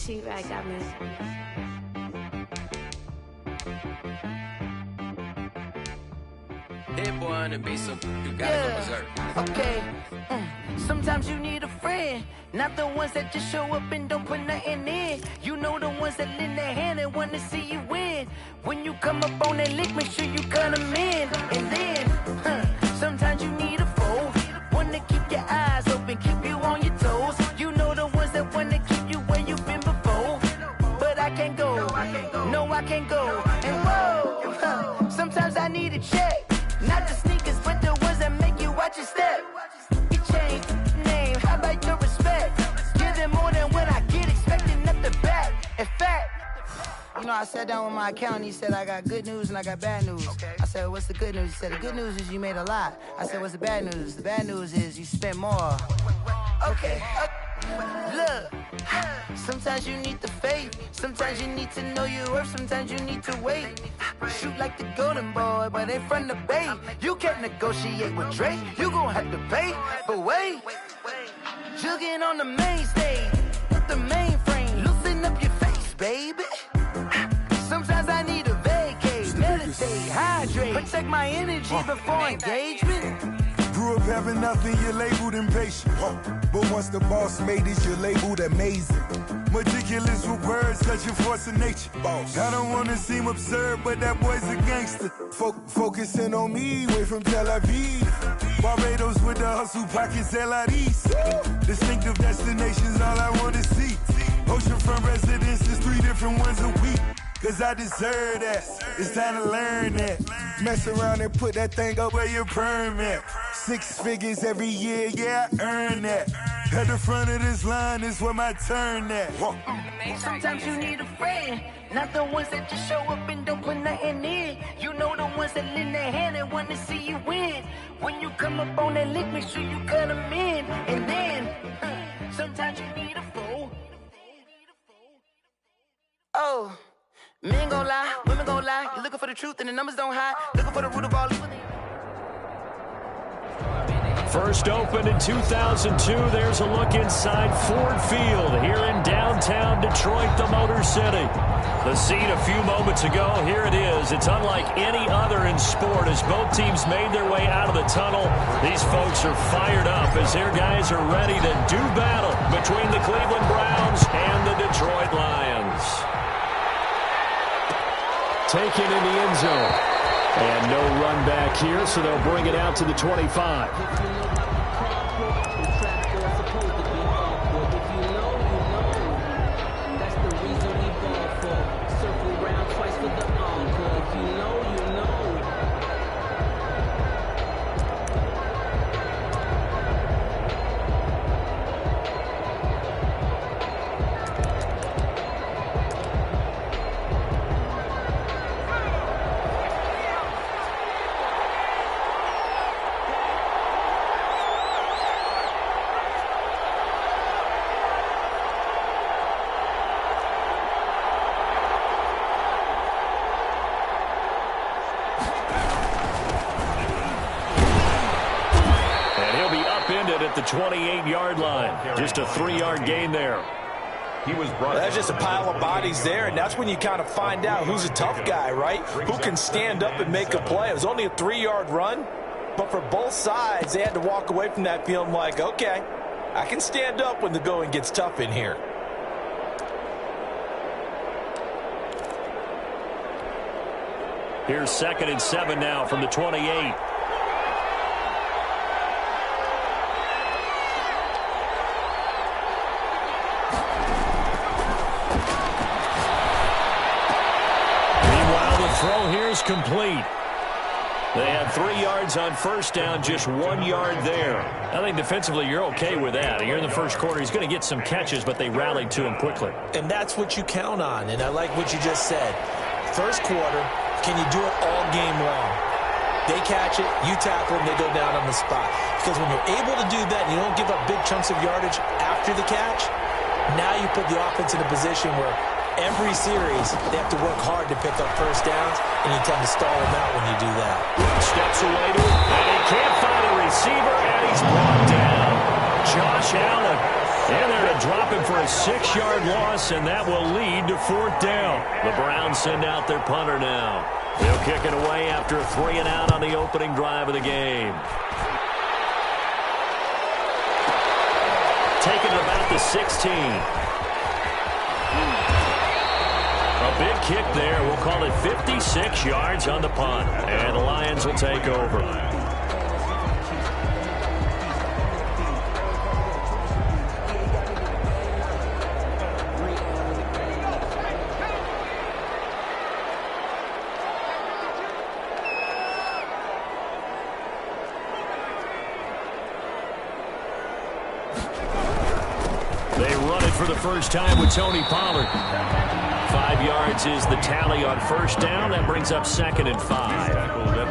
T-Rag got me. Hit boy on the beat, so you gotta go berserk. Okay. Sometimes you need a friend, not the ones that just show up and don't put nothing in. You know the ones that lend their hand and wanna see you win. When you come up on that lick, make sure you cut them in. And then, sometimes you need a foe, one to keep your eyes open, keep you on your toes. You know the ones that wanna keep you where you've been before. But I can't go, no I can't go. And whoa, sometimes I need a check. Not the sneakers, but the ones that make you watch your step. You change name, how about your respect? Give them more than what I get, expecting up the back. In fact, you know, I sat down with my accountant, he said, I got good news and I got bad news. I said, what's the good news? He said, the good news is you made a lot. I said, what's the bad news? The bad news is you spent more. Okay. Look, sometimes you need the faith, sometimes you need to know your worth, sometimes you need to wait. Shoot like the golden boy, but ain't from the bay. You can't negotiate with Drake, you gon' have to pay. But wait, jugging on the main stage, with the mainframe, loosen up your face, baby. Sometimes I need a vacate, meditate, hydrate, protect my energy before engagement. Grew up having nothing, you're labeled impatient. But once the boss made it, you're labeled amazing. Meticulous with words, cause you're force of nature. I don't wanna seem absurd, but that boy's a gangster. Focusing on me, way from Tel Aviv. Barbados with the hustle pockets, LIDs. Distinctive destinations, all I wanna see. Oceanfront residences, 3 different ones a week. Cause I deserve that, it's time to learn that. Mess around and put that thing up where your permit. 6 figures every year, yeah, I earn that. At the front of this line is where my turn at. Sometimes you need a friend, not the ones that just show up and don't put nothing in. You know the ones that lend their hand and want to see you win. When you come up on that lick, make sure you cut them in. And then, sometimes you need a foe. Oh. Men gon' lie, women gon' lie. You're looking for the truth and the numbers don't hide. Looking for the root of all evil. First opened in 2002, there's a look inside Ford Field here in downtown Detroit, the Motor City. The scene a few moments ago, here it is. It's unlike any other in sport as both teams made their way out of the tunnel. These folks are fired up as their guys are ready to do battle between the Cleveland Browns and the Detroit Lions. Taken in the end zone. And no run back here, so they'll bring it out to the 25. At the 28-yard line. Just a 3-yard gain there. That's just a pile of bodies there, and that's when you kind of find out who's a tough guy, right? Who can stand up and make a play. It was only a 3-yard run, but for both sides, they had to walk away from that feeling like, okay, I can stand up when the going gets tough in here. Here's 2nd and 7 now from the 28. Throw here is complete. They had 3 yards on first down, just 1 yard there. I think defensively you're okay with that. Here in the first quarter, he's going to get some catches, but they rallied to him quickly. And that's what you count on, and I like what you just said. First quarter, can you do it all game long? They catch it, you tackle them, they go down on the spot. Because when you're able to do that and you don't give up big chunks of yardage after the catch, now you put the offense in a position where every series, they have to work hard to pick up first downs, and you tend to stall them out when you do that. Steps away to it, and he can't find a receiver, and he's brought down. Josh Allen And they're to drop him for a 6-yard loss, and that will lead to 4th down. The Browns send out their punter now. They'll kick it away after a 3-and-out on the opening drive of the game. Taking it about the 16. A big kick there. We'll call it 56 yards on the punt. And the Lions will take over. They run it for the first time with Tony Pollard. 5 yards is the tally on first down. That brings up 2nd and 5.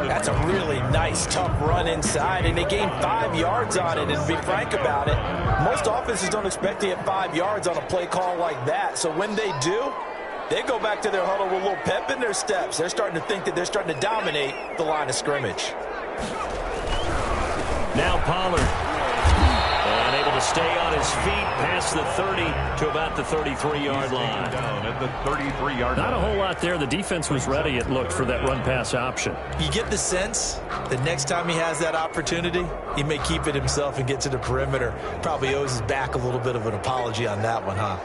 That's a really nice, tough run inside, and they gained 5 yards on it. And to be frank about it, most offenses don't expect to get 5 yards on a play call like that. So when they do, they go back to their huddle with a little pep in their steps. They're starting to think that they're starting to dominate the line of scrimmage. Now Pollard. And able to stay on his feet past the 30 to about the 33-yard line. Down at the 33-yard line. Not a whole lot there. The defense was ready, it looked, for that run-pass option. You get the sense that next time he has that opportunity, he may keep it himself and get to the perimeter. Probably owes his back a little bit of an apology on that one, huh?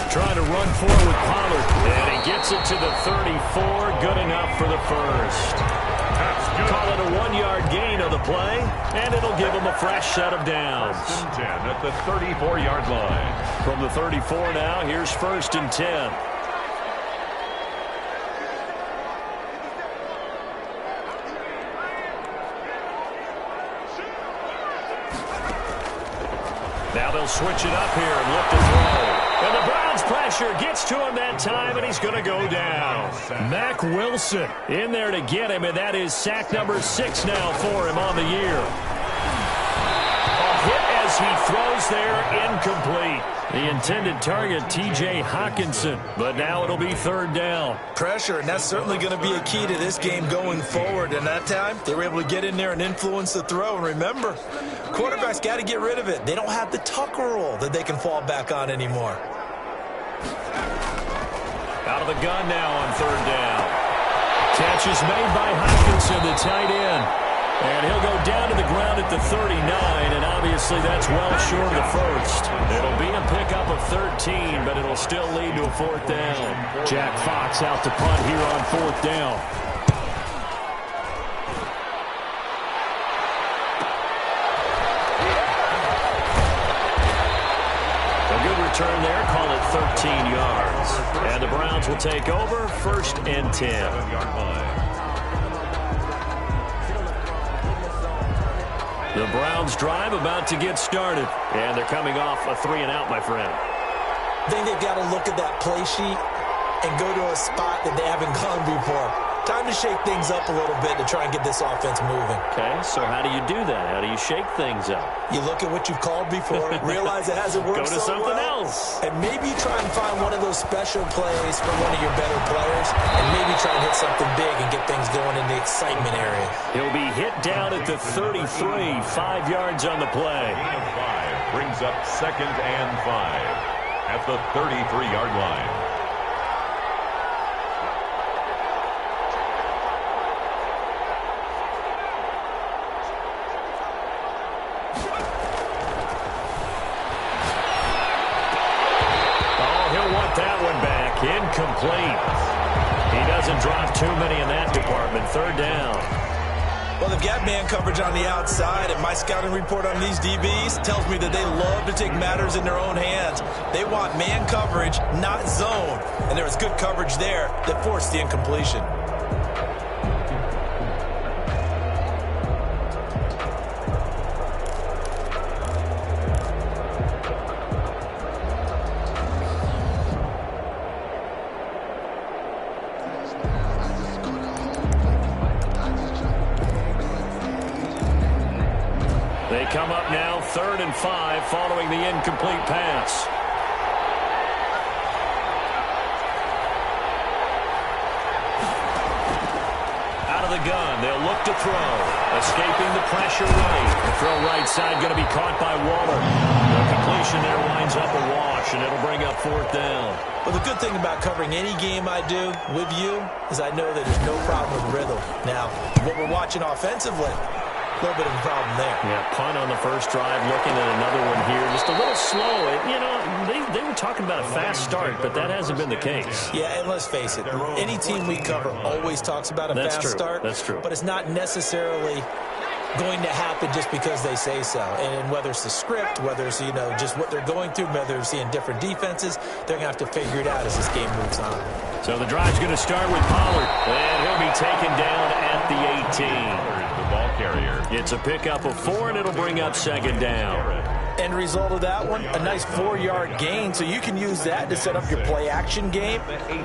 Trying to run forward with Pollard. And he gets it to the 34. Good enough for the first. Call it a 1-yard gain of the play, and it'll give him a fresh set of downs. 1st and 10 at the 34-yard line. From the 34 now, here's 1st and 10. Now they'll switch it up here and look to throw. And the Browns pressure gets to him that time, and he's going to go down. Mack Wilson in there to get him, and that is sack number 6 now for him on the year. A hit as he throws there, incomplete. The intended target, T.J. Hawkinson, but now it'll be 3rd down. Pressure, and that's certainly going to be a key to this game going forward. And that time, they were able to get in there and influence the throw. And remember, quarterbacks got to get rid of it. They don't have the Tucker rule that they can fall back on anymore. Out of the gun now on 3rd down. Catch is made by Hawkinson, the tight end. And he'll go down to the ground at the 39, and obviously that's well short of the first. It'll be a pickup of 13, but it'll still lead to a 4th down. Jack Fox out to punt here on 4th down. A good return there, call it 13 yards. And the Browns will take over, 1st and 10. The Browns drive about to get started. And they're coming off a 3-and-out, my friend. I think they've got to look at that play sheet and go to a spot that they haven't gone before. Time to shake things up a little bit to try and get this offense moving. Okay, so how do you do that? How do you shake things up? You look at what you've called before, realize it hasn't worked so well. Go to something else. And maybe try and find one of those special plays from one of your better players, and maybe try and hit something big and get things going in the excitement area. He'll be hit down at the 33, 5 yards on the play. Gain of 5 brings up 2nd and 5 at the 33-yard line. Incomplete. He doesn't drop too many in that department. 3rd down. Well, they've got man coverage on the outside, and my scouting report on these DBs tells me that they love to take matters in their own hands. They want man coverage, not zone. And there was good coverage there that forced the incompletion. They come up now 3rd and 5 following the incomplete pass. Out of the gun. They'll look to throw. Escaping the pressure right. The throw right side going to be caught by Waller. The completion there winds up a wash, and it'll bring up 4th down. Well, the good thing about covering any game I do with you is I know that there's no problem with rhythm. Now, what we're watching offensively, a little bit of a problem there. Yeah, punt on the first drive, looking at another one here. Just a little slow. You know, they were talking about a fast start, but that hasn't been the case. Yeah, and let's face it, any team we cover always talks about a fast start. That's true. But it's not necessarily going to happen just because they say so. And whether it's the script, whether it's, just what they're going through, whether they're seeing different defenses, they're going to have to figure it out as this game moves on. So the drive's going to start with Pollard, and he'll be taken down at the 18. The ball carrier. It's a pickup of 4, and it'll bring up 2nd down. End result of that one, a nice 4-yard gain, so you can use that to set up your play-action game,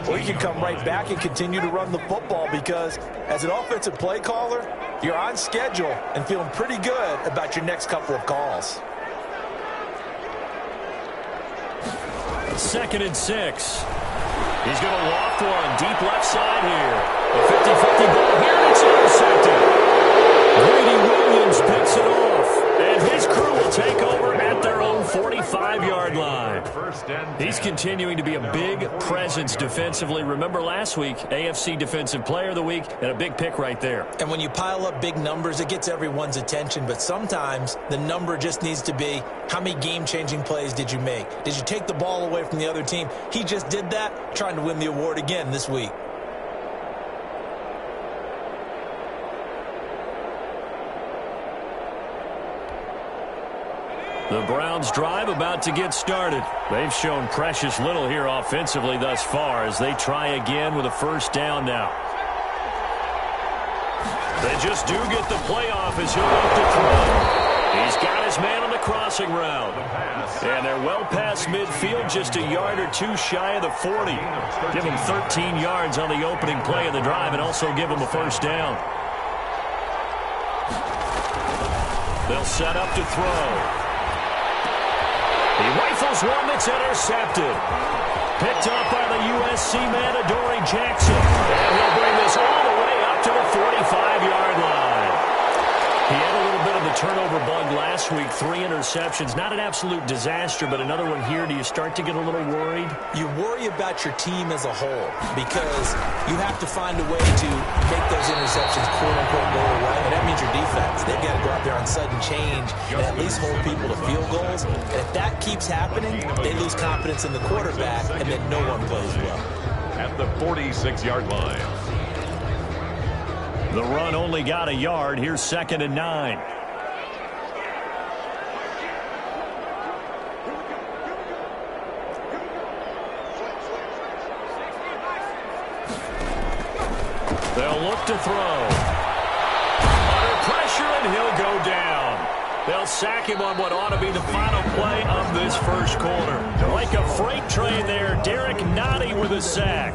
or you can come right back and continue to run the football because as an offensive play caller, you're on schedule and feeling pretty good about your next couple of calls. 2nd and 6. He's going to loft one deep left side here. A 50-50 ball here, and it's intercepted. Grady Williams picks it off, and his crew will take over at their own 45-yard line. He's continuing to be a big presence defensively. Remember last week, AFC Defensive Player of the Week, and a big pick right there. And when you pile up big numbers, it gets everyone's attention, but sometimes the number just needs to be how many game-changing plays did you make? Did you take the ball away from the other team? He just did that, trying to win the award again this week. The Browns' drive about to get started. They've shown precious little here offensively thus far as they try again with a 1st down now. They just do get the play off as he'll look to throw. He's got his man on the crossing route. And they're well past midfield, just a yard or 2 shy of the 40. Give him 13 yards on the opening play of the drive and also give him a 1st down. They'll set up to throw. He rifles one that's intercepted. Picked up by the USC man, Adoree Jackson. And he'll bring this all the way up to the 45-yard line. He had a little bit of the turnover bug last week, 3 interceptions. Not an absolute disaster, but another one here. Do you start to get a little worried? You worry about your team as a whole because you have to find a way to make those interceptions quote-unquote go away, and that means your defense. They've got to go out there on sudden change and at least hold people to field goals. And if that keeps happening, they lose confidence in the quarterback, and then no one plays well. At the 46-yard line. The run only got a yard. Here's 2nd and 9. They'll look to throw. Under pressure, and he'll go down. They'll sack him on what ought to be the final play of this 1st quarter. Like a freight train there, Derek Nottie with a sack.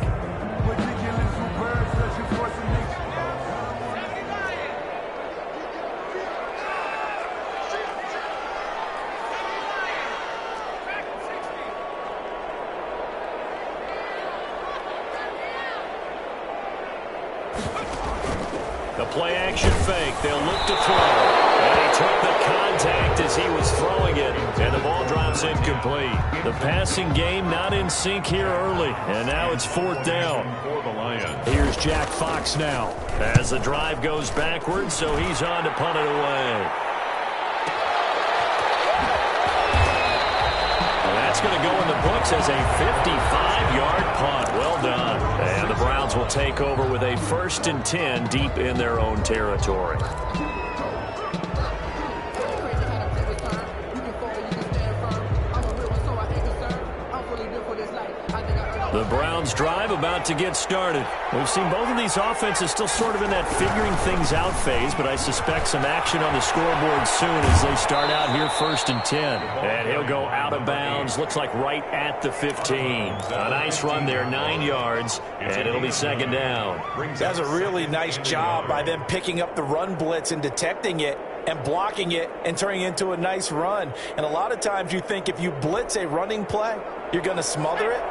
The play-action fake. They'll look to throw. And he took the contact as he was throwing it. And the ball drops incomplete. The passing game not in sync here early. And now it's 4th down. For the Lions. Here's Jack Fox now. As the drive goes backwards, so he's on to punt it away. That's going to go in the books as a 55-yard punt. Well done. And the Browns will take over with a 1st and 10 deep in their own territory. The Browns drive about to get started. We've seen both of these offenses still sort of in that figuring things out phase, but I suspect some action on the scoreboard soon as they start out here 1st and 10. And he'll go out of bounds, looks like right at the 15. A nice run there, 9 yards, and it'll be 2nd down. That's a really nice job by them picking up the run blitz and detecting it and blocking it and turning it into a nice run. And a lot of times you think if you blitz a running play, you're going to smother it.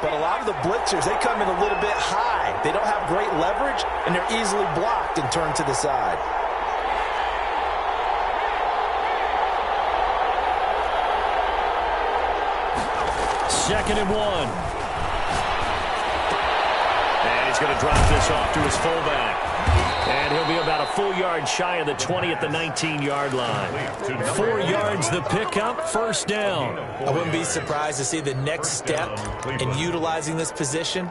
But a lot of the blitzers, they come in a little bit high They don't have great leverage, and they're easily blocked and turned to the side. Second and 1. And he's going to drop this off to his fullback. And he'll be about a full yard shy of the 20 at the 19-yard line. 4 yards the pickup, first down. I wouldn't be surprised to see the next step in utilizing this position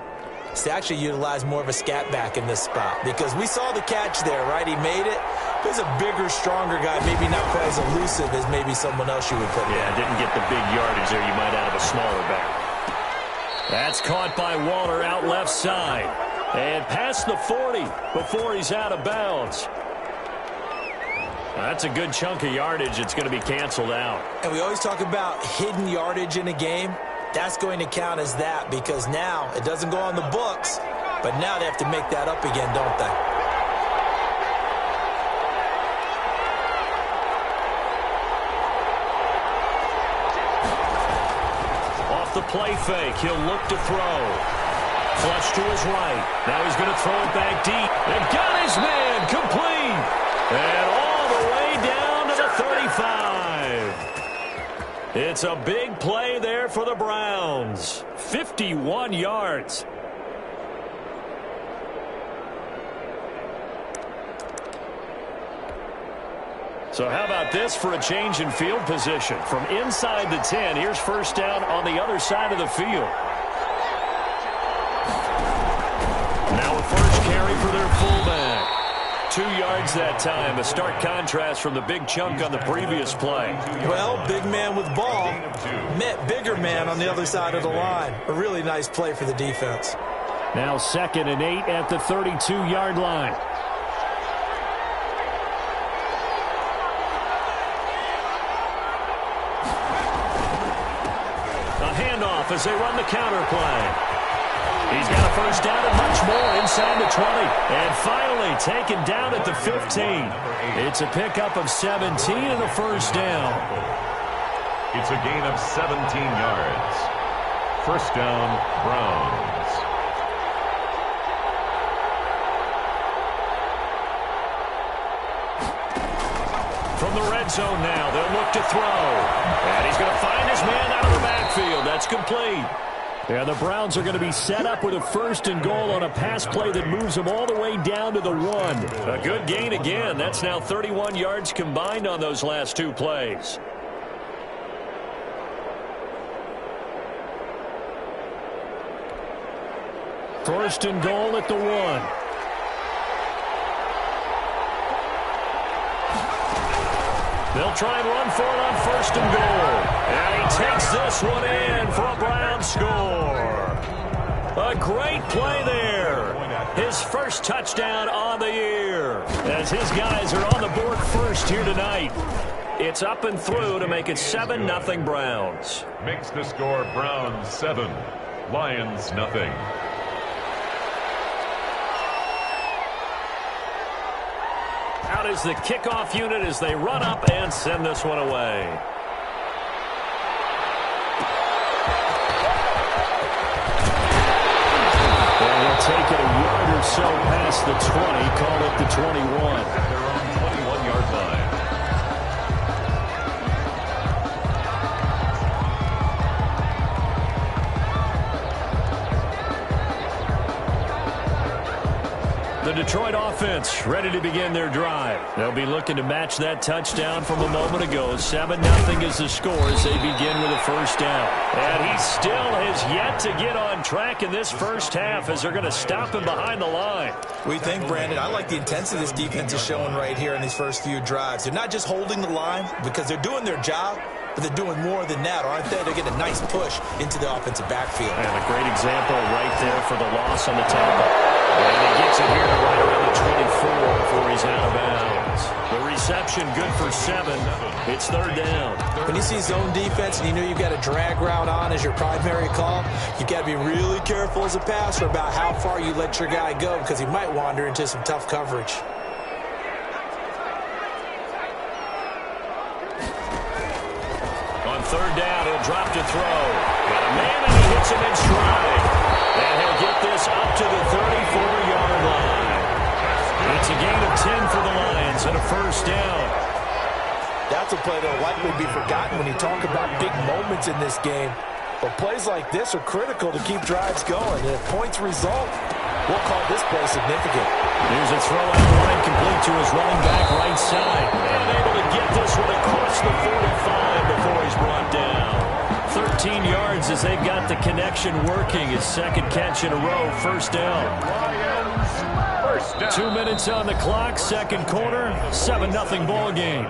is to actually utilize more of a scat back in this spot. Because we saw the catch there, right? He made it. But he's a bigger, stronger guy, maybe not quite as elusive as maybe someone else you would put in. Yeah, didn't get the big yardage there you might out of a smaller back. That's caught by Waller out left side. And past the 40 before he's out of bounds. That's a good chunk of yardage. It's going to be canceled out. And we always talk about hidden yardage in a game. That's going to count as that because now it doesn't go on the books, but now they have to make that up again, don't they? Off the play fake, he'll look to throw. Flush to his right. Now he's going to throw it back deep. And got his man complete. And all the way down to the 35. It's a big play there for the Browns. 51 yards. So how about this for a change in field position? From inside the 10, here's first down on the other side of the field. Now a first carry for their fullback. 2 yards that time. A stark contrast from the big chunk on the previous play. Well, big man with ball met bigger man on the other side of the line. A really nice play for the defense. Now 2nd and 8 at the 32-yard line. A handoff as they run the counter play. He's got a first down and much more inside the 20. And finally taken down at the 15. It's a pickup of 17 and a first down. It's a gain of 17 yards. First down, Browns. From the red zone now, they'll look to throw. And he's going to find his man out of the backfield. That's complete. Yeah, the Browns are going to be set up with a first and goal on a pass play that moves them all the way down to the 1. A good gain again. That's now 31 yards combined on those last 2 plays. First and goal at the 1. They'll try and run for it on first and goal. And he takes this one in for a Brown score. A great play there. His first touchdown on the year. As his guys are on the board first here tonight. It's up and through to make it 7-0 Browns. Makes the score Browns 7, Lions nothing. Out is the kickoff unit as they run up and send this one away. And he'll take it a yard or so past the 20, call it the 21. At their own 21-yard line. The Detroit offense ready to begin their drive. They'll be looking to match that touchdown from a moment ago. 7-0 is the score as they begin with a first down. And he still has yet to get on track in this first half as they're going to stop him behind the line. We think, Brandon, I like the intensity this defense is showing right here in these first few drives. They're not just holding the line because they're doing their job, but they're doing more than that, aren't they? They're getting a nice push into the offensive backfield. And a great example right there for the loss on the tackle. And he gets it here to right around the 24 before he's out of bounds. The reception good for 7. It's third down. When you see zone defense and you know you've got a drag route on as your primary call, you've got to be really careful as a passer about how far you let your guy go because he might wander into some tough coverage. On third down, he'll drop to throw. Got a man and he hits him in stride. And he'll get this up to the 34-yard line. It's a gain of 10 for the Lions and a first down. That's a play that will likely be forgotten when you talk about big moments in this game. But plays like this are critical to keep drives going. And if points result, we'll call this play significant. Here's a throw out line complete to his running back right side. And able to get this one across the 45 before he's brought down. 13 yards as they've got the connection working. His second catch in a row, first down. 2 minutes on the clock, second quarter, 7-0 ball game.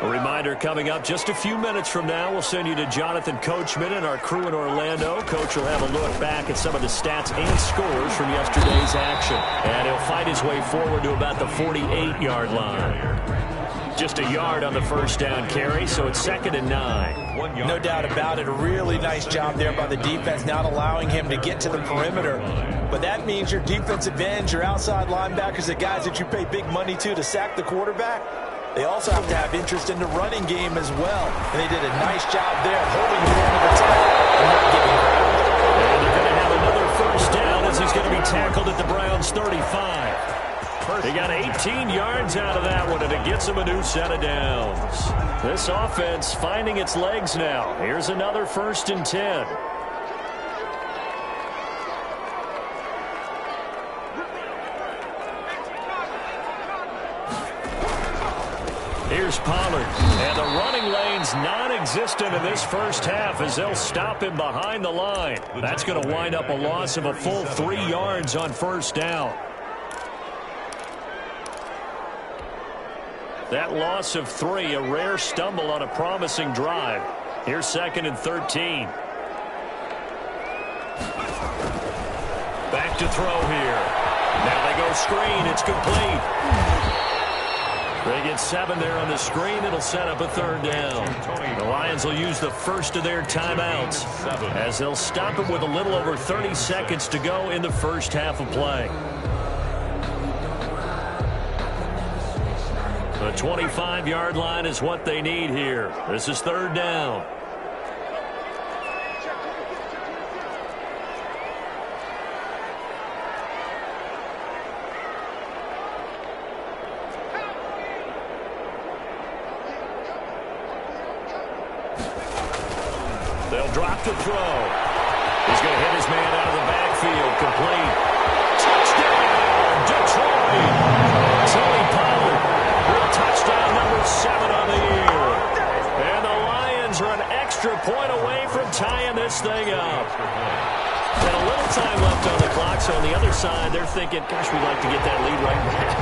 A reminder coming up just a few minutes from now, we'll send you to Jonathan Coachman and our crew in Orlando. Coach will have a look back at some of the stats and scores from yesterday's action. And he'll fight his way forward to about the 48-yard line. Just a yard on the first down carry, so it's 2nd and 9. No doubt about it. A really nice job there by the defense, not allowing him to get to the perimeter. But that means your defensive ends, your outside linebackers, the guys that you pay big money to sack the quarterback, they also have to have interest in the running game as well. And they did a nice job there holding the end of the tackle and not giving ground. And they're going to have another first down as he's going to be tackled at the Browns' 35. He got 18 yards out of that one, and it gets him a new set of downs. This offense finding its legs now. Here's another 1st and 10. Here's Pollard, and the running lane's non-existent in this first half as they'll stop him behind the line. That's going to wind up a loss of a full 3 yards on first down. That loss of 3, a rare stumble on a promising drive. Here's 2nd and 13. Back to throw here. Now they go screen. It's complete. They get 7 there on the screen. It'll set up a 3rd down. The Lions will use the first of their timeouts as they'll stop it with a little over 30 seconds to go in the first half of play. The 25-yard line is what they need here. This is 3rd down. They'll drop the throw. He's going to hit his man out of the backfield. Complete. Touchdown, Detroit. Tony Pollard with touchdown number 7 on the year. And the Lions are an extra point away from tying this thing up. And a little time left on the clock, so on the other side, they're thinking, gosh, we'd like to get that lead right back.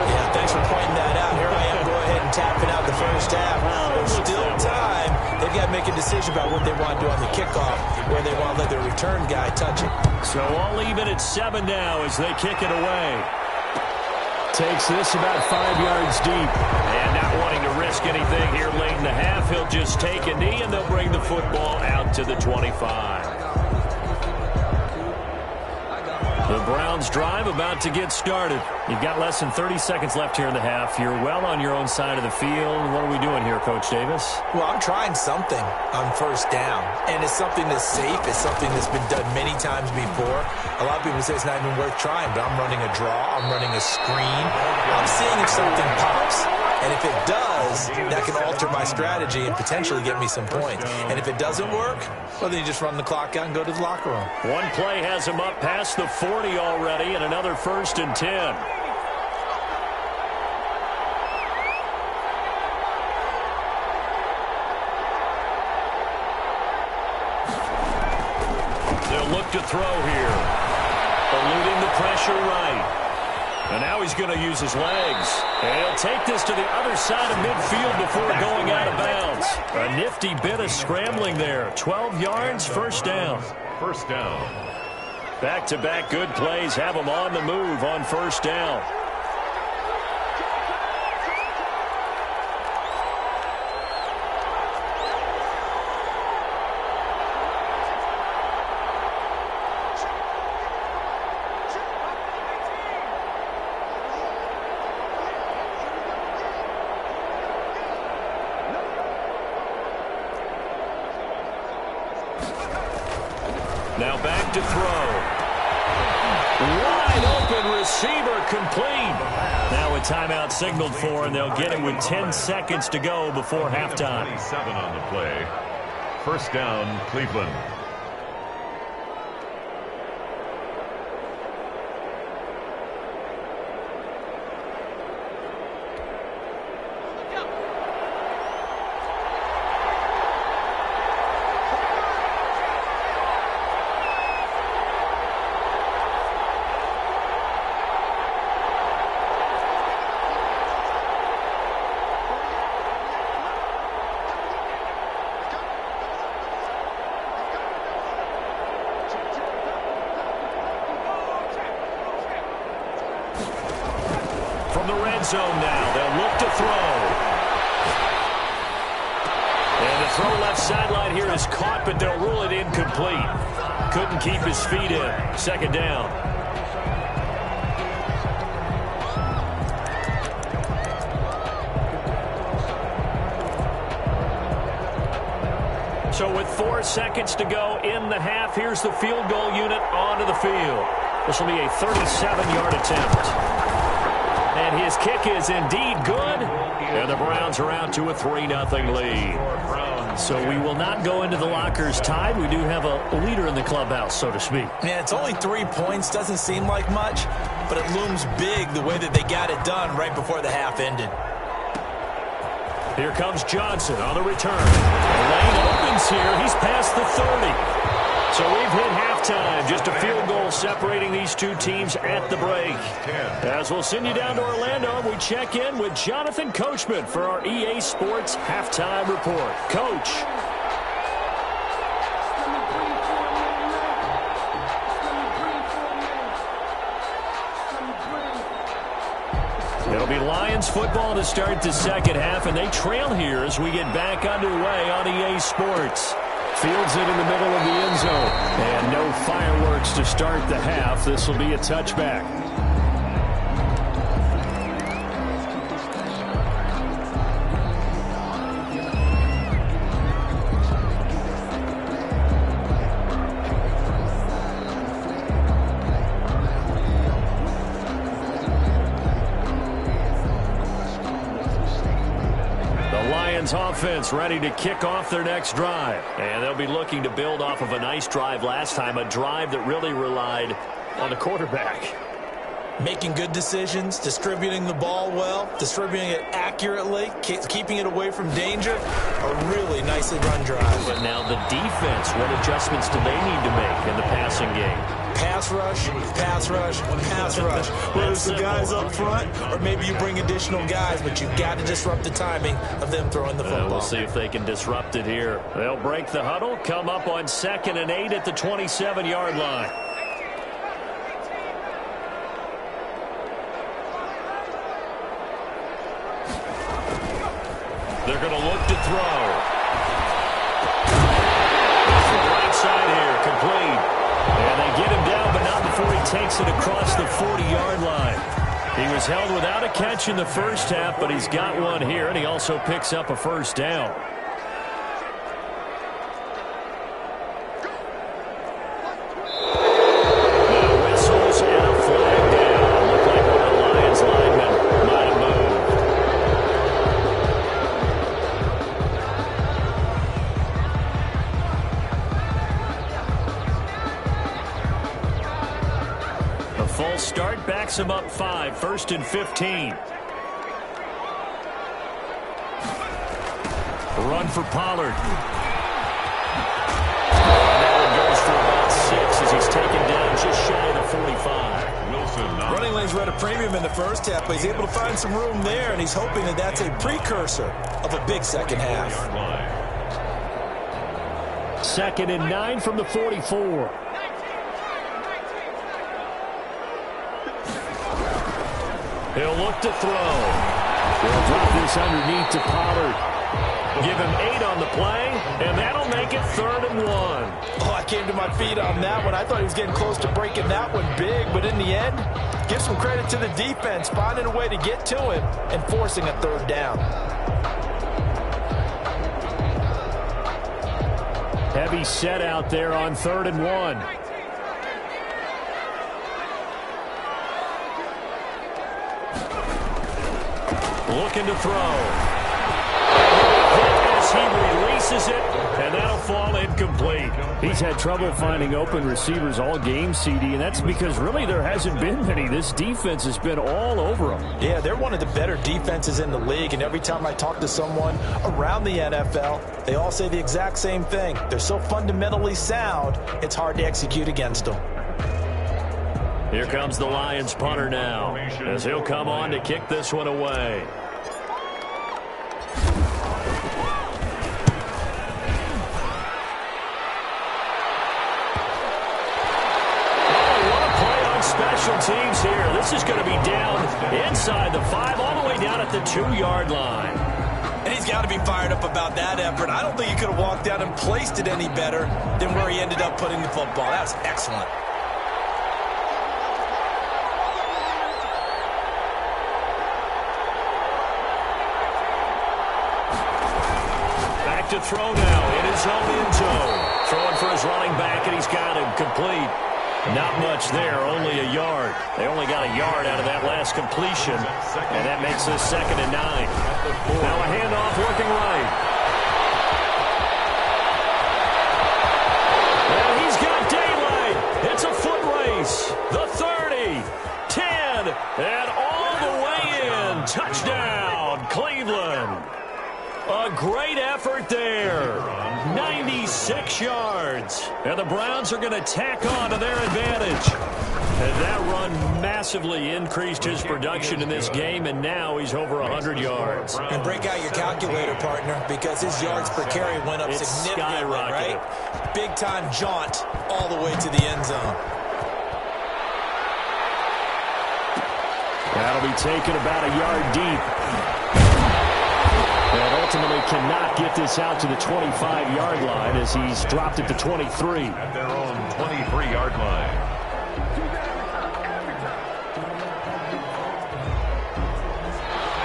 Yeah, thanks for pointing that out. Here I am, go ahead and tapping out the first half. There's still time. They've got to make a decision about what they want to do on the kickoff, where they want to let their return guy touch it. So all even at 7 now as they kick it away. Takes this about 5 yards deep. And not wanting to risk anything here late in the half, he'll just take a knee, and they'll bring the football out to the 25. The Browns drive about to get started. You've got less than 30 seconds left here in the half. You're well on your own side of the field. What are we doing here, Coach Davis? Well, I'm trying something on first down. And it's something that's safe. It's something that's been done many times before. A lot of people say it's not even worth trying, but I'm running a draw. I'm running a screen. I'm seeing if something pops. And if it does, that can alter my strategy and potentially get me some points. And if it doesn't work, well, then you just run the clock out and go to the locker room. One play has him up past the 40 already, and another 1st and 10. They'll look to throw here. Eluding the pressure right. And now he's going to use his legs. And he'll take this to the other side of midfield before going out of bounds. A nifty bit of scrambling there. 12 yards, first down. First down. Back-to-back good plays have him on the move on first down. back to throw. Wide open receiver complete. Now a timeout signaled for, and they'll get it with 10 seconds to go before halftime. 27 on the play. First down, Cleveland. From the red zone now, they'll look to throw. And the throw left sideline here is caught, but they'll rule it incomplete. Couldn't keep his feet in. Second down. So with 4 seconds to go in the half, here's the field goal unit onto the field. This will be a 37-yard attempt. And his kick is indeed good. And the Browns are out to a 3-0 lead. So we will not go into the lockers tied. We do have a leader in the clubhouse, so to speak. Yeah, it's only 3 points. Doesn't seem like much, but it looms big the way that they got it done right before the half ended. Here comes Johnson on the return. The lane opens here. He's past the 30. So we've hit halftime. Just a field goal separating these two teams at the break. As we'll send you down to Orlando, we check in with Jonathan Coachman for our EA Sports Halftime Report. Coach. It'll be Lions football to start the second half, and they trail here as we get back underway on EA Sports. Fields it in the middle of the end zone. And no fireworks to start the half. This will be a touchback. Offense ready to kick off their next drive. And they'll be looking to build off of a nice drive last time, a drive that really relied on the quarterback. Making good decisions, distributing the ball well, distributing it accurately, keeping it away from danger. A really nicely run drive. But now the defense, what adjustments do they need to make in the passing game? Pass rush, pass rush, pass rush. Whether it's the guys up front or maybe you bring additional guys, but you've got to disrupt the timing of them throwing the football. We'll see if they can disrupt it here. They'll break the huddle, come up on 2nd and 8 at the 27-yard line. They're going to look to throw. Right side here, complete. And they get him down, but not before he takes it across the 40-yard line. He was held without a catch in the first half, but he's got one here, and he also picks up a first down. Start backs him up 5, 1st and 15. Run for Pollard. That one goes for about 6 as he's taken down just shy of the 45. Wilson. Running lanes were at a premium in the first half, but he's able to find some room there, and he's hoping that that's a precursor of a big second half. 2nd and 9 from the 44. He'll look to throw. They'll drop this underneath to Pollard. Give him 8 on the play, and that'll make it 3rd and 1. Oh, I came to my feet on that one. I thought he was getting close to breaking that one big, but in the end, give some credit to the defense, finding a way to get to him and forcing a 3rd down. Heavy set out there on 3rd and 1. looking to throw. As he releases it, and that'll fall incomplete. He's had trouble finding open receivers all game, CD, and that's because really there hasn't been many. This defense has been all over them. Yeah, they're one of the better defenses in the league, and every time I talk to someone around the NFL, they all say the exact same thing. They're so fundamentally sound, it's hard to execute against them. Here comes the Lions punter now, as he'll come on to kick this one away. Special teams here. This is going to be down inside the 5, all the way down at the 2-yard line. And he's got to be fired up about that effort. I don't think he could have walked down and placed it any better than where he ended up putting the football. That was excellent. Back to throw now in his own end zone. Throwing for his running back, and he's got him complete. Not much there, only a yard. They only got a yard out of that last completion, and that makes this 2nd and 9. Now a handoff working right. And he's got daylight. It's a foot race. The 30, 10, and all the way in. Touchdown, Cleveland. A great effort there. 96 yards. And the Browns are going to tack on to their advantage. And that run massively increased his production in this game, and now he's over 100 yards. And break out your calculator, partner, because his yards per carry went up significantly, right? Big-time jaunt all the way to the end zone. That'll be taken about a yard deep. And ultimately cannot get this out to the 25-yard line as he's dropped it to 23. At their own 23-yard line.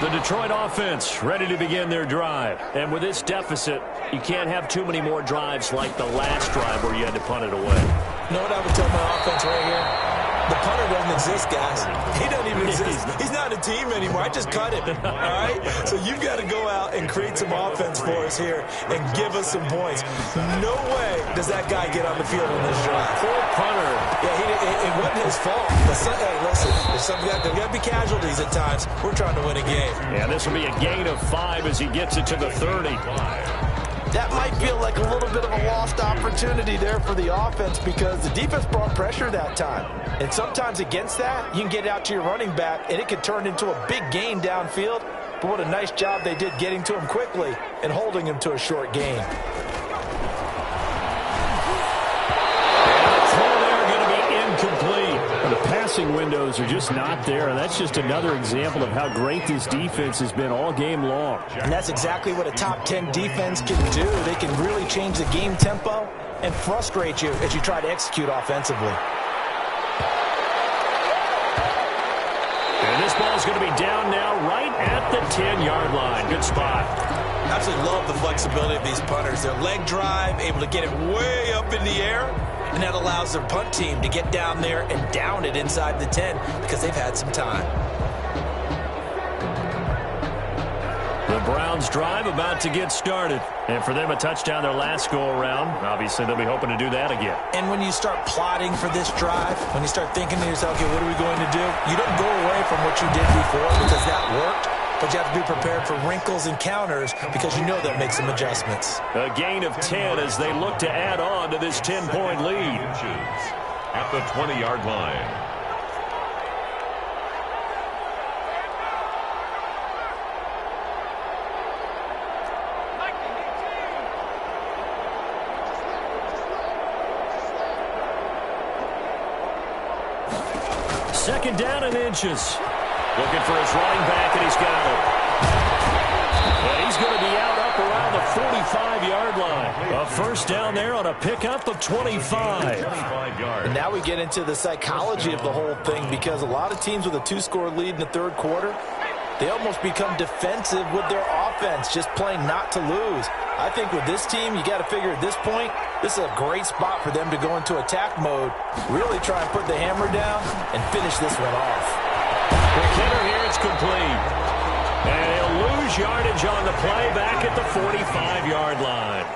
The Detroit offense ready to begin their drive. And with this deficit, you can't have too many more drives like the last drive where you had to punt it away. You know what I would tell my offense right here? The punter doesn't exist, guys. He doesn't even exist. He's not a team anymore. I just cut him, all right? So you've got to go out and create some offense for us here and give us some points. No way does that guy get on the field in this drive. Poor punter. Yeah, it wasn't his fault. Hey, listen, there's got to be casualties at times. We're trying to win a game. Yeah, this will be a gain of 5 as he gets it to the 30. That might feel like a little bit of a lost opportunity there for the offense because the defense brought pressure that time. And sometimes against that, you can get out to your running back, and it could turn into a big gain downfield. But what a nice job they did getting to him quickly and holding him to a short gain. The passing windows are just not there, and that's just another example of how great this defense has been all game long. And that's exactly what a top 10 defense can do. They can really change the game tempo and frustrate you as you try to execute offensively. And this ball's going to be down now right at the 10-yard line. Good spot. Absolutely love the flexibility of these punters. Their leg drive, able to get it way up in the air, and that allows their punt team to get down there and down it inside the 10 because they've had some time. The Browns drive about to get started. And for them, a touchdown their last go-around. Obviously, they'll be hoping to do that again. And when you start plotting for this drive, when you start thinking to yourself, okay, what are we going to do? You don't go away from what you did before because that worked. But you have to be prepared for wrinkles and counters because you know that makes some adjustments. A gain of 10 as they look to add on to this 10-point lead. At the 20-yard line. Second down and inches. Looking for his running back, and he's got him. And he's going to be out up around the 45-yard line. A first down there on a pickup of 25. And now we get into the psychology of the whole thing because a lot of teams with a 2-score lead in the third quarter, they almost become defensive with their offense, just playing not to lose. I think with this team, you got to figure at this point, this is a great spot for them to go into attack mode, really try and put the hammer down and finish this one off. Quick hitter here, it's complete. And he'll lose yardage on the play back at the 45-yard line.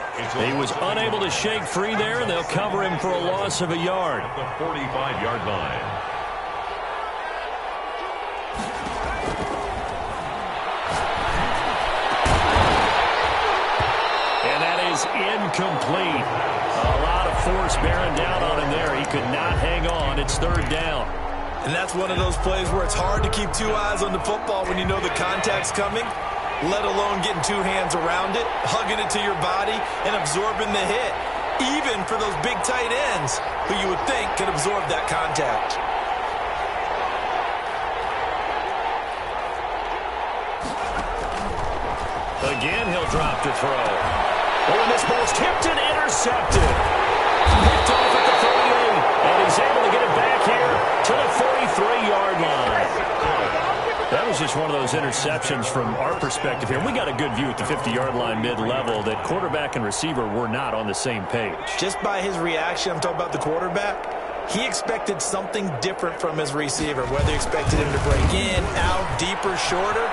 He was unable to shake free there, and they'll cover him for a loss of a yard. At the 45-yard line. And that is incomplete. A lot of force bearing down on him there. He could not hang on. It's third down. And that's one of those plays where it's hard to keep two eyes on the football when you know the contact's coming, let alone getting two hands around it, hugging it to your body, and absorbing the hit, even for those big tight ends who you would think could absorb that contact. Again, he'll drop to throw. Oh, and this ball's tipped and intercepted. Picked off at the 38, and he's able to get it back here to the 43-yard line. That was just one of those interceptions from our perspective here. We got a good view at the 50-yard line mid-level that quarterback and receiver were not on the same page. Just by his reaction, I'm talking about the quarterback, he expected something different from his receiver, whether he expected him to break in, out, deeper, shorter.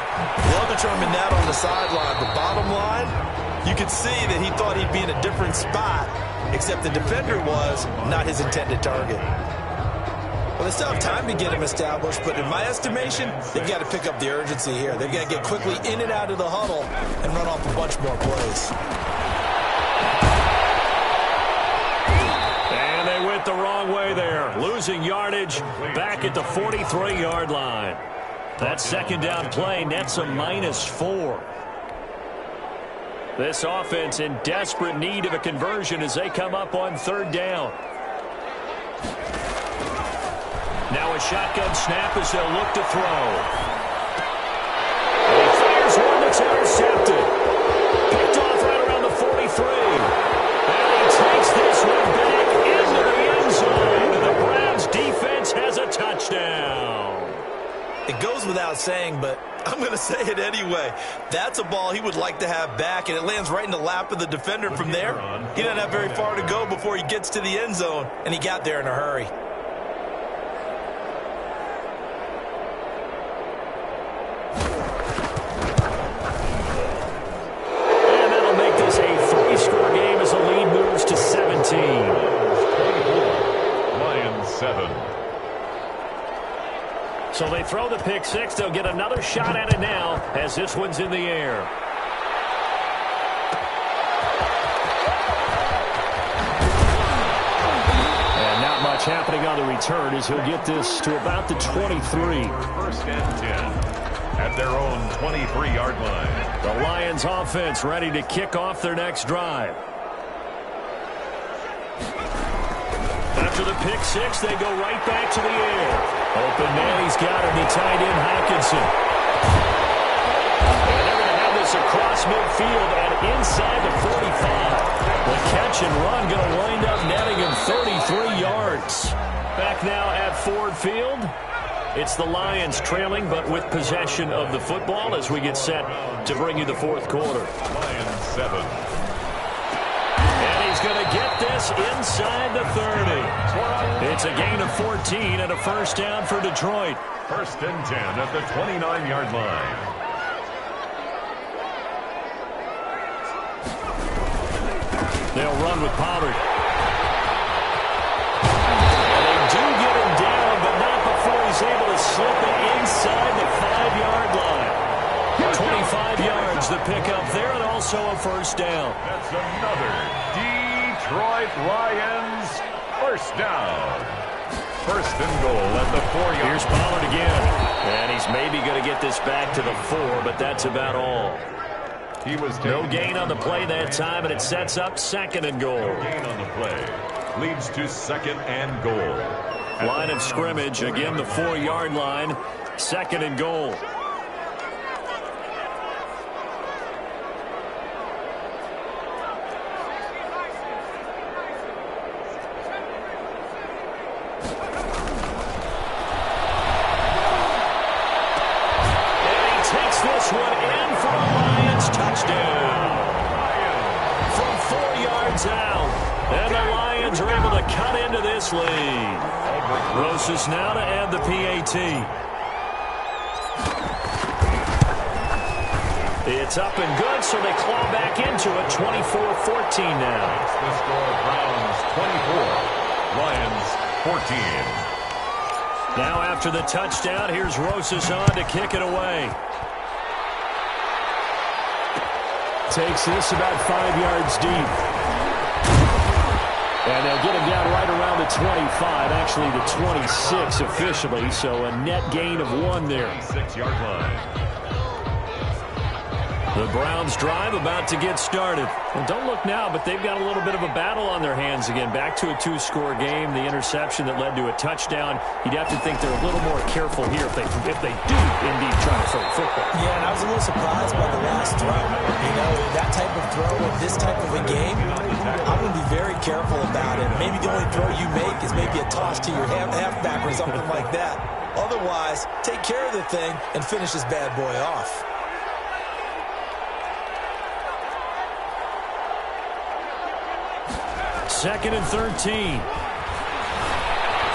They'll determine that on the sideline. The bottom line, you could see that he thought he'd be in a different spot, except the defender was not his intended target. Well, they still have time to get him established, but in my estimation, they've got to pick up the urgency here. They've got to get quickly in and out of the huddle and run off a bunch more plays. And they went the wrong way there, losing yardage back at the 43-yard line. That second down play nets a -4. This offense in desperate need of a conversion as they come up on third down. Now a shotgun snap as they'll look to throw. And he fires one that's intercepted. Picked off right around the 43. And he takes this one back into the end zone. And the Browns defense has a touchdown. It goes without saying, but I'm going to say it anyway. That's a ball he would like to have back, and it lands right in the lap of the defender from there. He doesn't have very far to go before he gets to the end zone, and he got there in a hurry. And that'll make this a 3-score game as the lead moves to 17. Lions 7. So they throw the pick six. They'll get another shot at it now as this one's in the air. And not much happening on the return as he'll get this to about the 23. First and 10 at their own 23-yard line. The Lions offense ready to kick off their next drive. After the pick six, they go right back to the air. Open man, he's got him. He tied in Hockenson. And they're going to have this across midfield and inside the 45. The catch and run going to wind up netting him 33 yards. Back now at Ford Field. It's the Lions trailing, but with possession of the football as we get set to bring you the fourth quarter. Lions 7. He's going to get this inside the 30. It's a gain of 14 and a first down for Detroit. First and 10 at the 29-yard line. They'll run with Pollard. And they do get him down, but not before he's able to slip it inside the 5-yard line. 25 yards the pickup there, and also a first down. That's another Detroit Lions first down. First and goal at the 4-yard. Here's Pollard again. And he's maybe going to get this back to the 4, but that's about all. He was no gain on the play that time, and it sets up second and goal. No gain on the play. Leads to second and goal. Line of scrimmage, again the 4-yard line. Second and goal. This one in for a Lions touchdown. From 4 yards out. And the Lions are able to cut into this lead. Rosas now to add the PAT. It's up and good, so they claw back into it, 24-14 now. The score, Browns 24, Lions 14. Now after the touchdown, here's Rosas on to kick it away. Takes this about 5 yards deep. And they'll get him down right around the 25, actually the 26 officially, so a net gain of 1 there. 6-yard line. The Browns drive about to get started. Well, don't look now, but they've got a little bit of a battle on their hands again. Back to a 2-score game. The interception that led to a touchdown. You'd have to think they're a little more careful here if they do indeed try to throw the football. Yeah, and I was a little surprised by the last throw. You know, that type of throw in this type of a game, I'm going to be very careful about it. Maybe the only throw you make is maybe a toss to your halfback or something like that. Otherwise, take care of the thing and finish this bad boy off. Second and 13.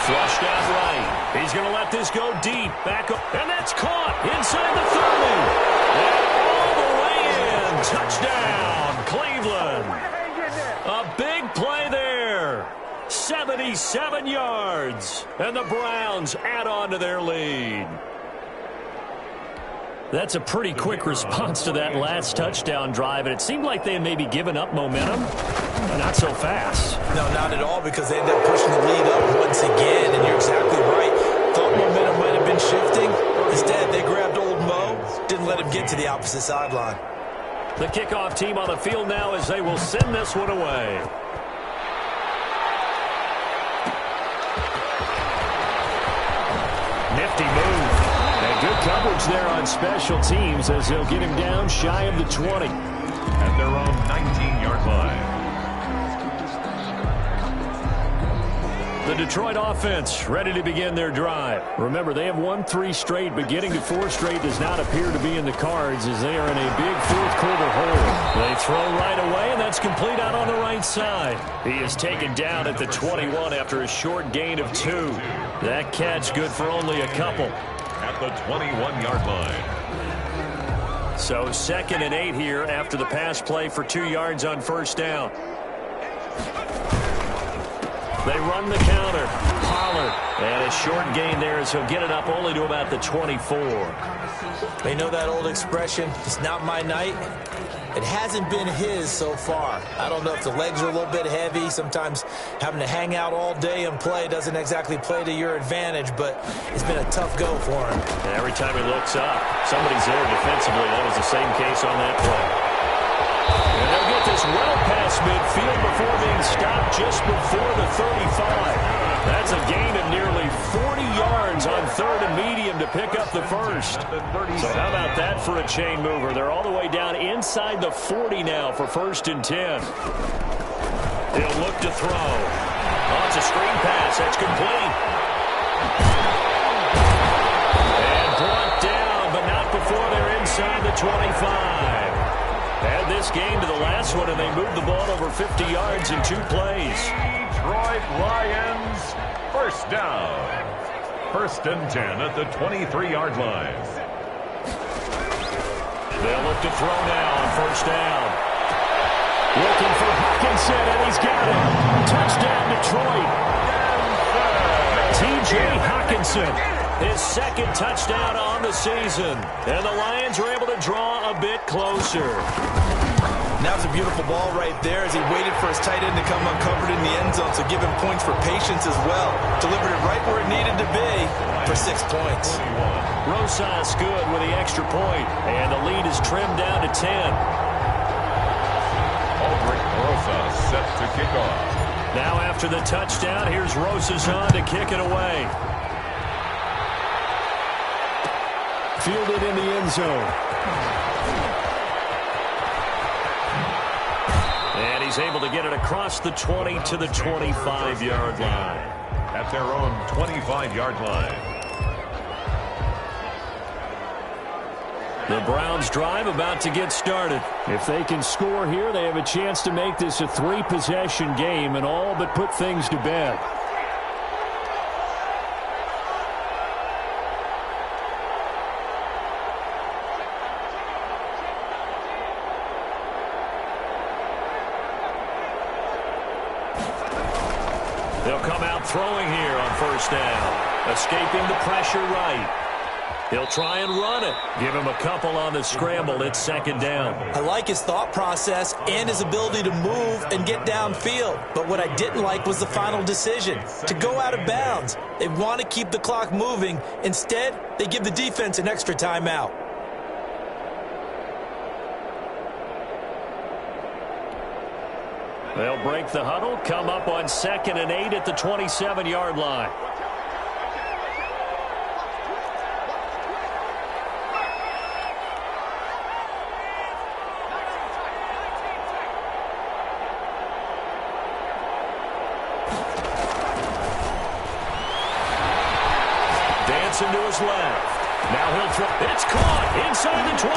Flushed out right. He's going to let this go deep. Back up. And that's caught inside the 30. And all the way in. Touchdown, Cleveland. A big play there. 77 yards. And the Browns add on to their lead. That's a pretty quick response to that last touchdown drive, and it seemed like they had maybe given up momentum, but not so fast. No, not at all, because they ended up pushing the lead up once again, and you're exactly right. Thought momentum might have been shifting. Instead, they grabbed old Mo, didn't let him get to the opposite sideline. The kickoff team on the field now as they will send this one away. Nifty move. And good coverage there on special teams as they'll get him down shy of the 20. At their own 19-yard line. The Detroit offense ready to begin their drive. Remember, they have won 3 straight, but getting to 4 straight does not appear to be in the cards as they are in a big fourth-quarter hole. They throw right away, and that's complete out on the right side. He is taken down at the 21 after a short gain of 2. That catch good for only a couple. At the 21-yard line. So 2nd and 8 here after the pass play for 2 yards on first down. They run the counter. Pollard. And a short gain there as he'll get it up only to about the 24. They know that old expression, it's not my night. It hasn't been his so far. I don't know if the legs are a little bit heavy. Sometimes having to hang out all day and play doesn't exactly play to your advantage, but it's been a tough go for him. And every time he looks up, somebody's there defensively. That was the same case on that play. And they'll get this well past midfield before being stopped just before the 35. That's a gain of nearly 40 yards on 3rd and medium to pick up the first. So how about that for a chain mover? They're all the way down inside the 40 now for 1st and 10. He'll look to throw. Oh, it's a screen pass. That's complete. And brought down, but not before they're inside the 25. Add this game to the last one, and they moved the ball over 50 yards in 2 plays. Detroit Lions, first down. 1st and 10 at the 23-yard line. They'll look to throw now on first down. Looking for Hawkinson, and he's got it. Touchdown, Detroit. T.J. Hawkinson, his 2nd touchdown on the season. And the Lions were able to draw a bit closer. That was a beautiful ball right there as he waited for his tight end to come uncovered in the end zone, so give him points for patience as well. Delivered it right where it needed to be for 6 points. Rosas good with the extra point, and the lead is trimmed down to 10. Aldrich Rosas set to kick off. Now after the touchdown, here's Rosas on to kick it away. Fielded in the end zone. And he's able to get it across the 20 to the 25-yard line. At their own 25-yard line. The Browns drive about to get started. If they can score here, they have a chance to make this a 3-possession game and all but put things to bed. throwing here on first down. Escaping the pressure right. He'll try and run it. Give him a couple on the scramble. It's second down. I like his thought process and his ability to move and get downfield. But what I didn't like was the final decision, to go out of bounds. They want to keep the clock moving. Instead, they give the defense an extra timeout. They'll break the huddle, come up on 2nd and 8 at the 27-yard line. To his left. Now he'll throw. It's caught inside the 25.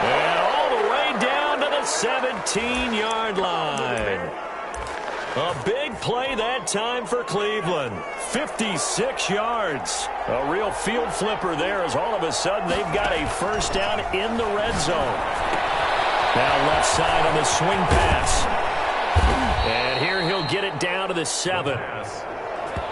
And all the way down to the 17-yard line. A big play that time for Cleveland. 56 yards. A real field flipper there as all of a sudden they've got a first down in the red zone. Now left side on the swing pass. And here he'll get it down to the 7.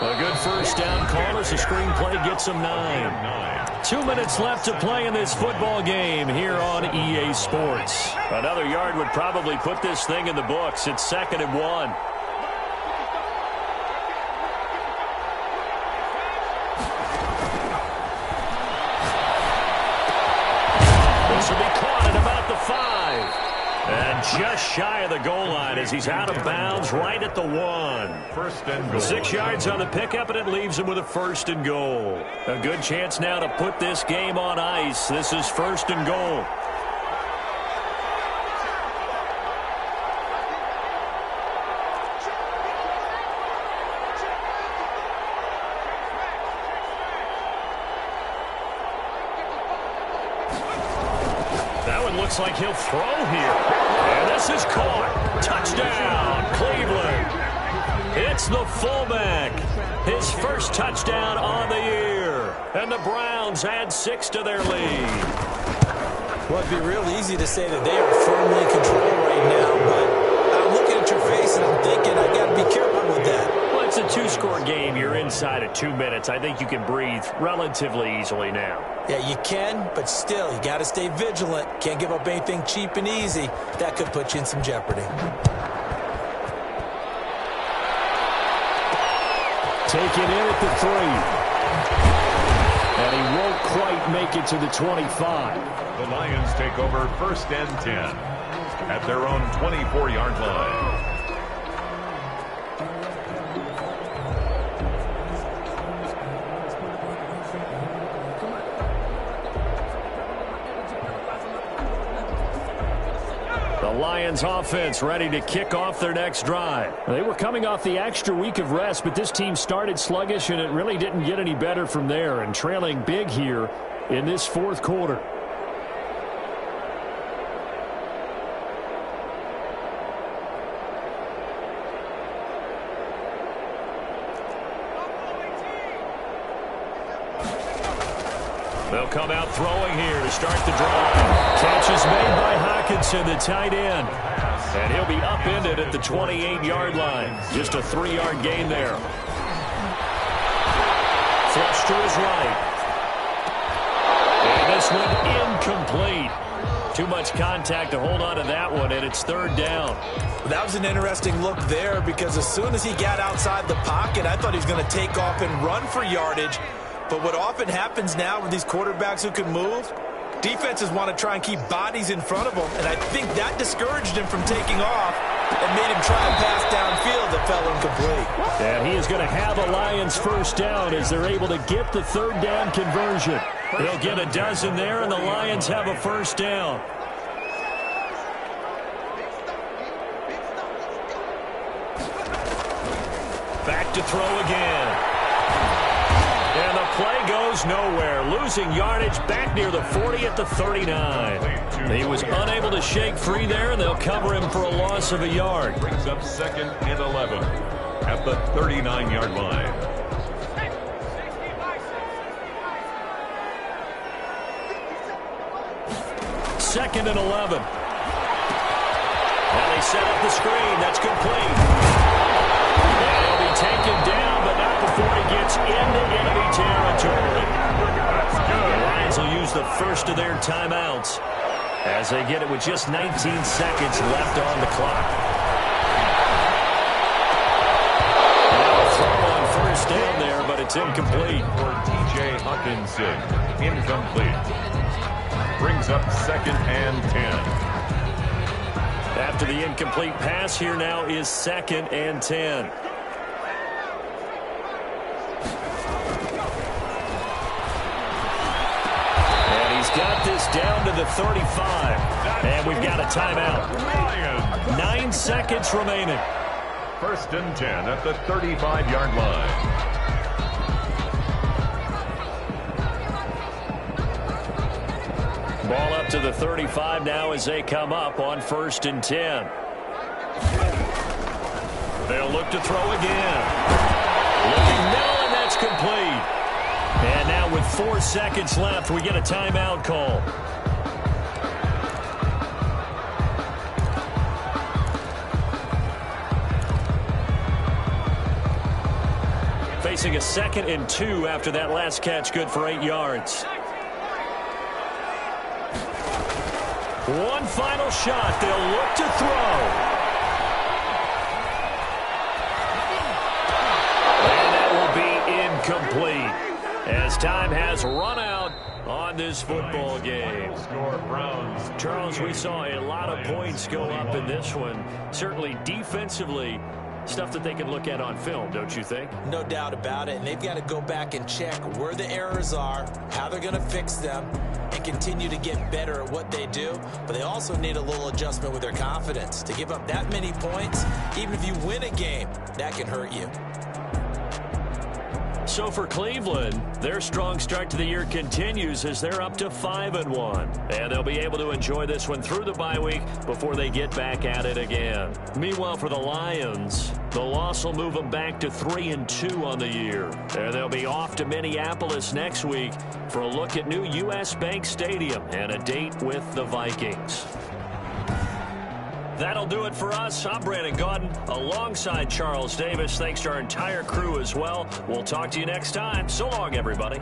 A good first down call as the screenplay gets him 9. 2 minutes left to play in this football game here on EA Sports. Another yard would probably put this thing in the books. It's 2nd and 1. This will be caught at about the 5. And just shy of the goal line as he's out of bounds right at the 1. First and goal. 6 yards on the pickup, and it leaves him with a 1st and goal. A good chance now to put this game on ice. This is 1st and goal. Looks like he'll throw here. And this is caught. Touchdown, Cleveland. It's the fullback. His first touchdown on the year. And the Browns add 6 to their lead. Well, it'd be real easy to say that they are firmly in control right now, but I'm looking at your face and I'm thinking I got to be careful with that. Well, it's a 2-score game. You're inside of 2 minutes. I think you can breathe relatively easily now. Yeah, you can, but still, you got to stay vigilant. Can't give up anything cheap and easy. That could put you in some jeopardy. Taken in at the 3. And he won't quite make it to the 25. The Lions take over 1st and 10 at their own 24-yard line. Lions offense ready to kick off their next drive. They were coming off the extra week of rest, but this team started sluggish, and it really didn't get any better from there, and trailing big here in this 4th quarter. They'll come out throwing here to start the drive. Catch is made by Hockenson, the tight end. And he'll be upended at the 28-yard line. Just a 3-yard gain there. Flush to his right. And this one incomplete. Too much contact to hold on to that one, and it's 3rd down. That was an interesting look there because as soon as he got outside the pocket, I thought he was going to take off and run for yardage. But what often happens now with these quarterbacks who can move, defenses want to try and keep bodies in front of them, and I think that discouraged him from taking off and made him try and pass downfield that fell incomplete. And he is going to have a Lions first down as they're able to get the 3rd down conversion. He'll get a dozen there, and the Lions have a first down. Back to throw again. And the play goes nowhere. Losing yardage back near the 40 at the 39. He was unable to shake free there, and they'll cover him for a loss of a yard. Brings up 2nd and 11 at the 39-yard line. Second and 11. And they set up the screen. That's complete. And he'll be taken gets into enemy territory. That's good. The Lions will use the first of their timeouts as they get it with just 19 seconds left on the clock. Now a throw on first down there, but it's incomplete. For T.J. Hawkinson, incomplete. Brings up 2nd and 10. After the incomplete pass, here now is 2nd and 10. And he's got this down to the 35. And we've got a timeout. 9 seconds remaining. 1st and 10 at the 35-yard line. Ball up to the 35 now as they come up on 1st and 10. They'll look to throw again. Looking now, and that's complete. And now with 4 seconds left, we get a timeout call. Facing a 2nd and 2 after that last catch, good for 8 yards. One final shot. They'll look to throw. And that will be incomplete as time has run out on this football game. Charles, we saw a lot of points go up in this one. Certainly defensively, stuff that they can look at on film, don't you think? No doubt about it. And they've got to go back and check where the errors are, how they're going to fix them, and continue to get better at what they do. But they also need a little adjustment with their confidence. To give up that many points, even if you win a game, that can hurt you. So for Cleveland, their strong start to the year continues as they're up to 5-1. And they'll be able to enjoy this one through the bye week before they get back at it again. Meanwhile, for the Lions, the loss will move them back to 3-2 on the year. And they'll be off to Minneapolis next week for a look at new U.S. Bank Stadium and a date with the Vikings. That'll do it for us. I'm Brandon Gaudin alongside Charles Davis. Thanks to our entire crew as well. We'll talk to you next time. So long, everybody.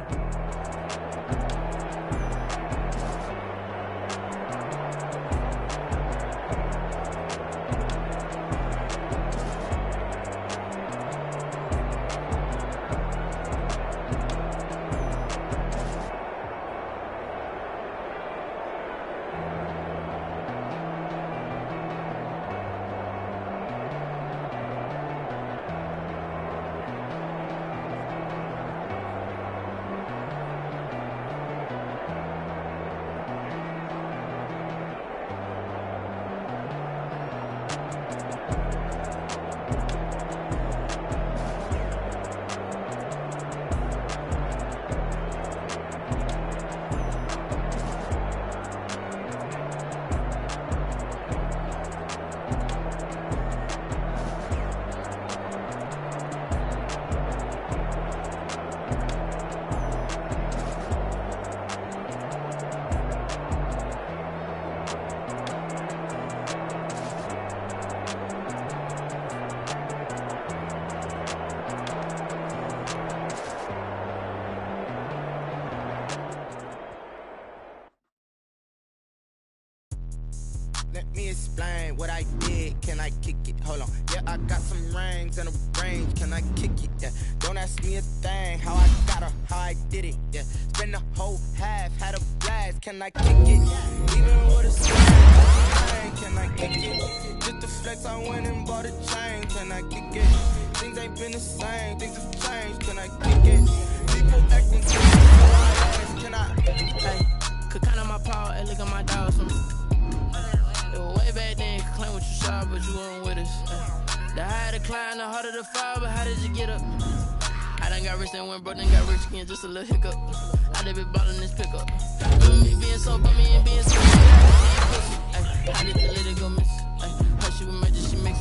Let me explain what I did. Can I kick it? Hold on. Yeah, I got some rings and a range. Can I kick it? Yeah. Don't ask me a thing. How I got her, how I did it. Yeah. Spend the whole half, had a blast. Can I kick it? Even with a swing, can I kick it? Just to flex, I went and bought a chain. Can I kick it? Things ain't been the same. Things have changed. Can I kick it? People acting so I ask, can I? Hey, could count on my power and look at my dogs. Way back then, could claim what you saw, but you weren't with us. The higher the climb, the harder the fall, but how did you get up? I done got rich and went broke, then got rich again, just a little hiccup. I done been ballin' this pickup. Me being so bummy and being so I did the little go miss. Her she emergency mix.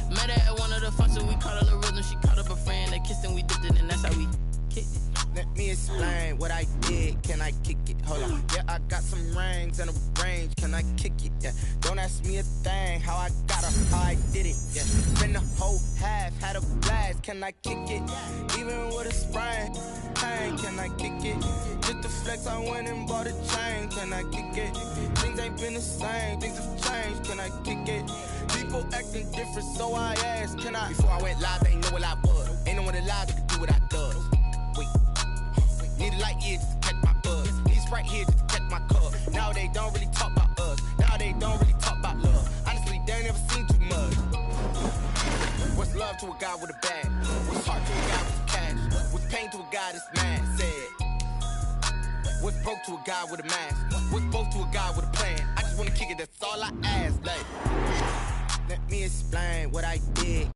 Met her at one of the functions, we caught her little rhythm. She caught up a friend, they kissed and we dipped it, and that's how we kicked it. Let me explain what I did. Can I kick it? Hold on. Yeah, I got some rings and a range. Can I kick it? Yeah. Don't ask me a thing. How I got her, how I did it. Yeah. Spend the whole half, had a blast. Can I kick it? Even with a sprain. Pain, can I kick it? Just the flex, I went and bought a chain. Can I kick it? Things ain't been the same. Things have changed. Can I kick it? People acting different, so I asked, can I? Before I went live, they ain't know what I was. Ain't no one alive that could do what I does. Wait. Need a light here just to catch my buzz. Need Sprite here just to catch my cup. Now they don't really talk about us. Now they don't really talk about love. Honestly, they ain't never seen too much. What's love to a guy with a bag? What's heart to a guy with cash? What's pain to a guy that's mad? Said. What's broke to a guy with a mask? What's both to a guy with a plan? I just wanna kick it, that's all I ask. Like, let me explain what I did.